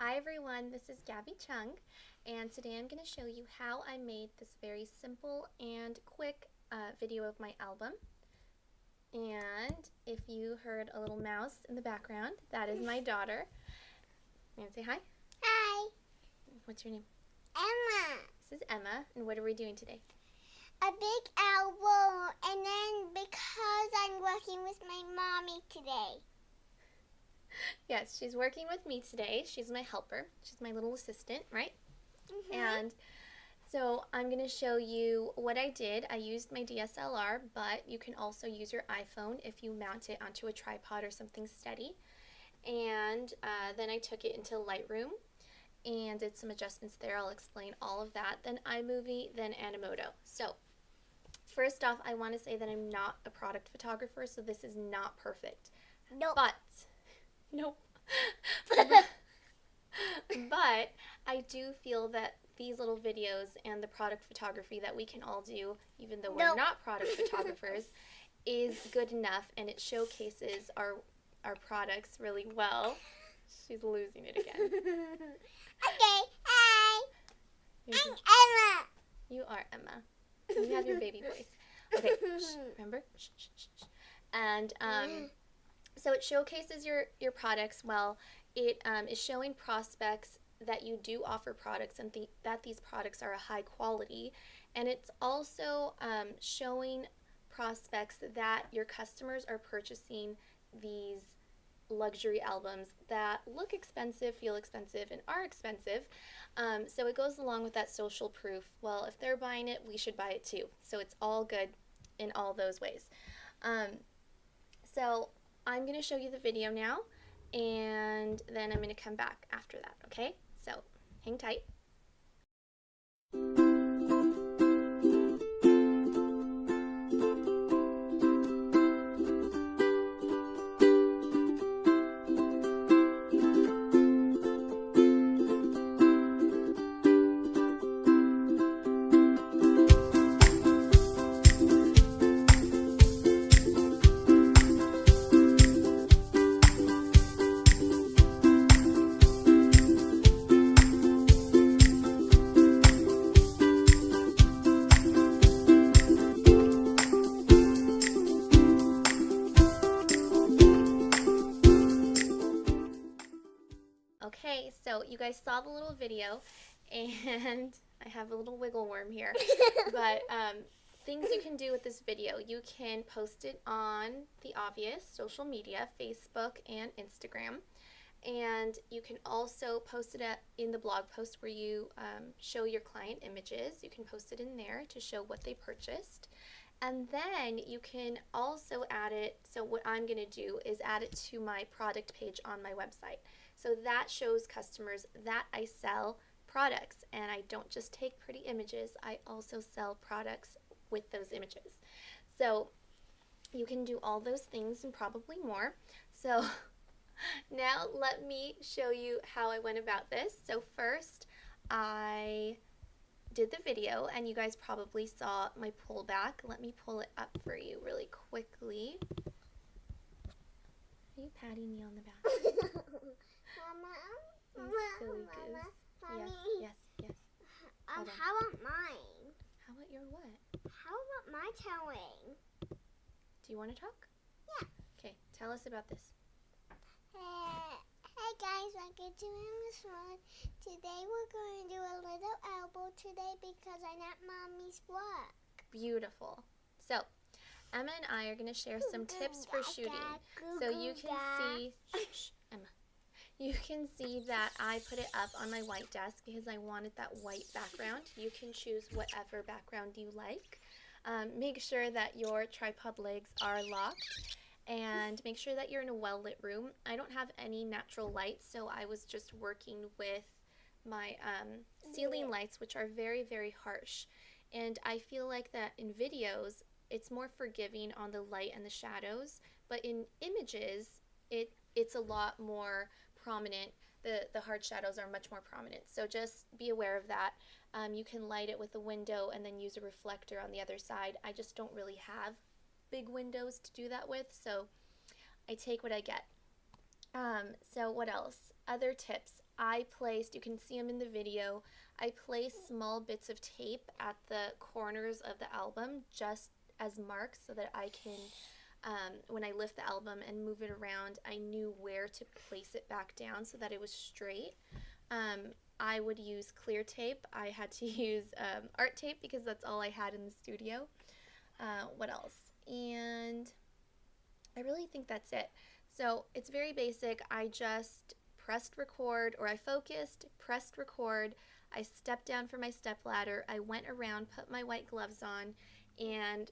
Hi everyone, this is Gabby Chung, and today I'm going to show you how I made this very simple and quick video of my album. And if you heard a little mouse in the background, that is my daughter. You want to say hi? Hi. What's your name? Emma. This is Emma, and what are we doing today? A big album, and then because I'm working with my mommy today. Yes, she's working with me today. She's my helper. She's my little assistant, right? And so I'm going to show you what I did. I used my DSLR, but you can also use your iPhone if you mount it onto a tripod or something steady. And then I took it into Lightroom and did some adjustments there. I'll explain all of that. Then iMovie, then animoto. So first off, I want to say that I'm not a product photographer, so this is not perfect. Nope. Nope. But I do feel that these little videos and the product photography that we can all do, even though we're not product photographers, is good enough, and it showcases our products really well. She's losing it again. Okay, hi. I'm Emma. You are Emma. You have your baby voice. Okay, remember? Shh, shh, shh, shh. And so it showcases your products well. It is showing prospects that you do offer products and that these products are a high quality. And it's also showing prospects that your customers are purchasing these luxury albums that look expensive, feel expensive, and are expensive. So it goes along with that social proof. Well, if they're buying it, we should buy it too. So it's all good in all those ways. So I'm going to show you the video now, and then I'm going to come back after that, okay? So hang tight. Okay, so you guys saw the little video, and I have a little wiggle worm here, but things you can do with this video. You can post it on the obvious social media, Facebook and Instagram, and you can also post it in the blog post where you show your client images. You can post it in there to show what they purchased. And then you can also add it, so what I'm going to do is add it to my product page on my website. So that shows customers that I sell products, and I don't just take pretty images, I also sell products with those images. So you can do all those things and probably more. So now let me show you how I went about this. So first I did the video, and you guys probably saw my pullback. Let me pull it up for you really quickly. Are you patting me on the back? Mama, Yes. how about mine? How about your what? How about my telling? Do you want to talk? Yeah. Okay, tell us about this. Hey guys, welcome to Emma's World. Today we're going to do a little album today because I'm at Mommy's work. Beautiful. So, Emma and I are going to share some tips for shooting. So you can see, shh, Emma. You can see that I put it up on my white desk because I wanted that white background. You can choose whatever background you like. Make sure that your tripod legs are locked, and make sure that you're in a well-lit room. I don't have any natural light, so I was just working with my ceiling lights, which are very, very harsh. And I feel like that in videos, it's more forgiving on the light and the shadows, but in images, it's a lot more prominent. The hard shadows are much more prominent, so just be aware of that. You can light it with a window and then use a reflector on the other side. I just don't really have big windows to do that with, so I take what I get. So what else? other tips. I placed, you can see them in the video, I placed small bits of tape at the corners of the album just as marks so that I can, when I lift the album and move it around, I knew where to place it back down so that it was straight. I would use clear tape. I had to use art tape because that's all I had in the studio. What else? And I really think that's it. So it's very basic. I just pressed record, or I focused, pressed record, I stepped down from my step ladder, I went around, put my white gloves on, and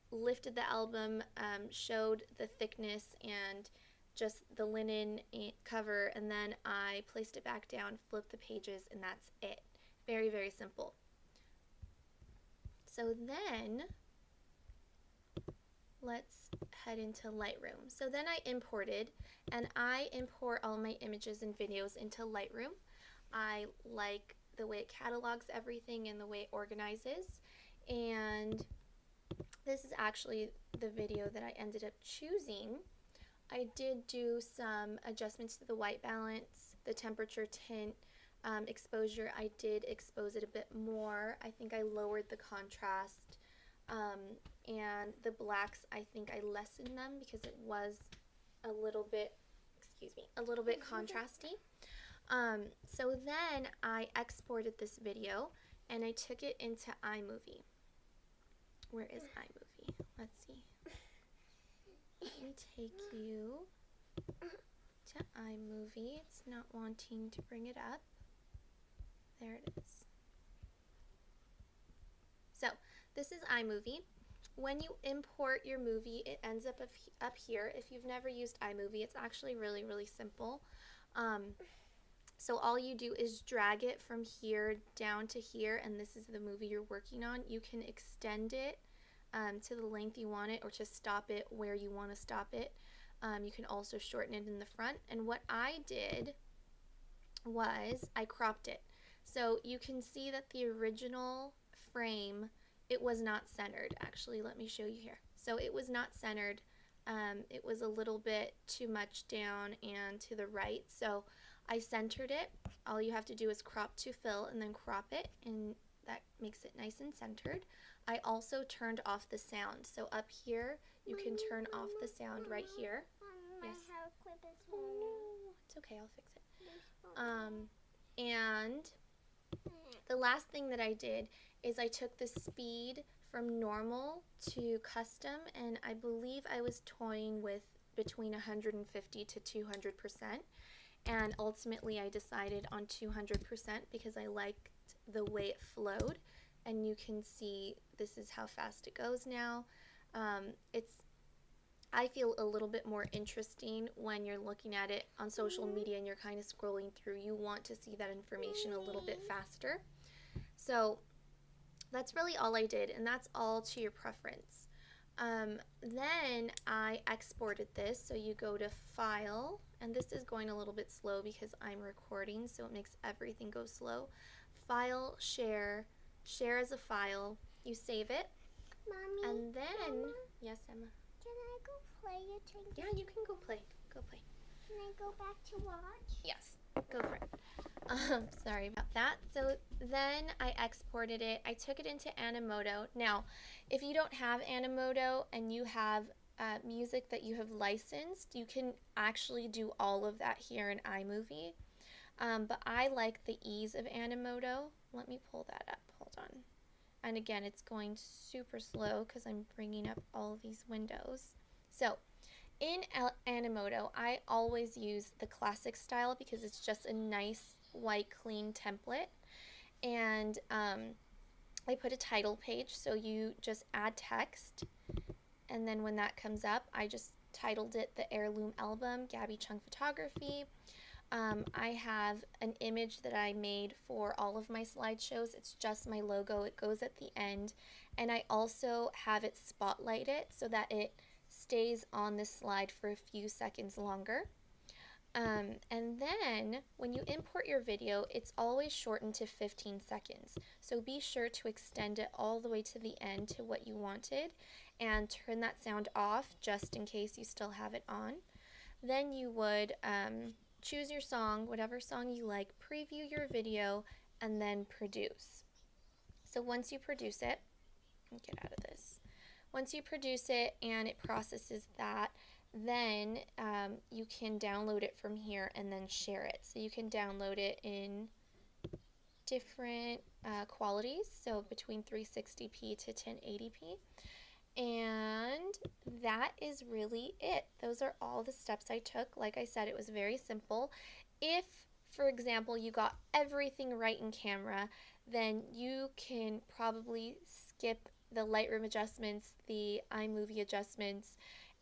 lifted the album, showed the thickness and just the linen cover, and then I placed it back down, flipped the pages, and that's it. Very, very simple. So then let's head into Lightroom. So then I imported, and I import all my images and videos into Lightroom. I like the way it catalogs everything and the way it organizes, and this is actually the video that I ended up choosing. I did do some adjustments to the white balance, the temperature, tint, exposure. I did expose it a bit more. I think I lowered the contrast, and the blacks, I think I lessened them because it was a little bit, a little bit contrasty. So then I exported this video and I took it into iMovie. Where is iMovie? Let's see. Let me take you to iMovie. It's not wanting to bring it up. There it is. So this is iMovie. When you import your movie, it ends up here. If you've never used iMovie, it's actually really, really simple. So all you do is drag it from here down to here, and this is the movie you're working on. You can extend it to the length you want it, or to stop it where you want to stop it. You can also shorten it in the front. And what I did was I cropped it. So you can see that the original frame, it was not centered. Actually, let me show you here. So it was not centered. It was a little bit too much down and to the right. So I centered it. All you have to do is crop to fill and then crop it, and that makes it nice and centered. I also turned off the sound. So up here, you can turn off the sound right here. Yes. Oh no, it's okay, I'll fix it. And the last thing that I did is I took the speed from normal to custom, and I believe I was toying with between 150 to 200%, and ultimately I decided on 200% because I liked the way it flowed, and you can see this is how fast it goes now. I feel a little bit more interesting when you're looking at it on social media and you're kind of scrolling through. You want to see that information a little bit faster. So that's really all I did, and that's all to your preference. Then I exported this, so you go to File, and this is going a little bit slow because I'm recording, so it makes everything go slow. File, Share, Share as a file, you save it, Mommy, and then, Mama, yes, Emma? can I go play a tank? Yeah, you can go play, go play. Can I go back to watch? Yes, go for it. Sorry about that. So then I exported it. I took it into Animoto. Now, if you don't have Animoto and you have music that you have licensed, you can actually do all of that here in iMovie. But I like the ease of Animoto. Let me pull that up. Hold on. And again, it's going super slow because I'm bringing up all of these windows. So in Animoto, I always use the classic style because it's just a nice white clean template, and I put a title page, so you just add text, and then when that comes up, I just titled it The Heirloom Album, Gabby Chung Photography. I have an image that I made for all of my slideshows. It's just my logo. It goes at the end, and I also have it spotlighted so that it stays on the slide for a few seconds longer. And then when you import your video, it's always shortened to 15 seconds. So be sure to extend it all the way to the end to what you wanted, and turn that sound off just in case you still have it on. Then you would choose your song, whatever song you like, preview your video, and then produce. So once you produce it, get out of this. Once you produce it and it processes that, then you can download it from here and then share it. So you can download it in different qualities, so between 360p to 1080p. And that is really it. Those are all the steps I took. Like I said, it was very simple. If, for example, you got everything right in camera, then you can probably skip the Lightroom adjustments, the iMovie adjustments,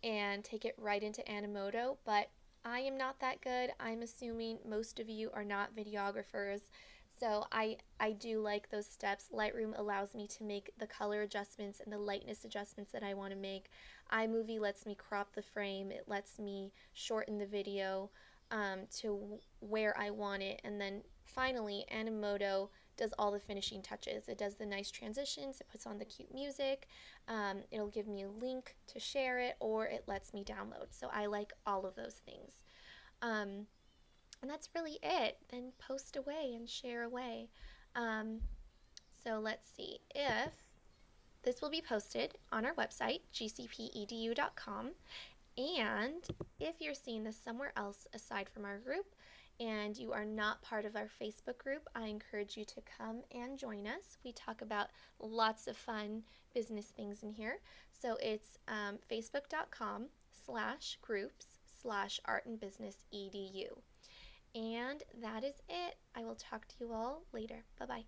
and take it right into Animoto. But I am not that good. I'm assuming most of you are not videographers. So I do like those steps. Lightroom allows me to make the color adjustments and the lightness adjustments that I want to make. iMovie lets me crop the frame. It lets me shorten the video to where I want it. And then finally, Animoto does all the finishing touches. It does the nice transitions. It puts on the cute music. It'll give me a link to share it, or it lets me download. So I like all of those things. And that's really it. Then post away and share away. So let's see. If this will be posted on our website, gcpedu.com. And if you're seeing this somewhere else aside from our group and you are not part of our Facebook group, I encourage you to come and join us. We talk about lots of fun business things in here. So it's facebook.com/groups/artandbusinessedu. And that is it. I will talk to you all later. Bye-bye.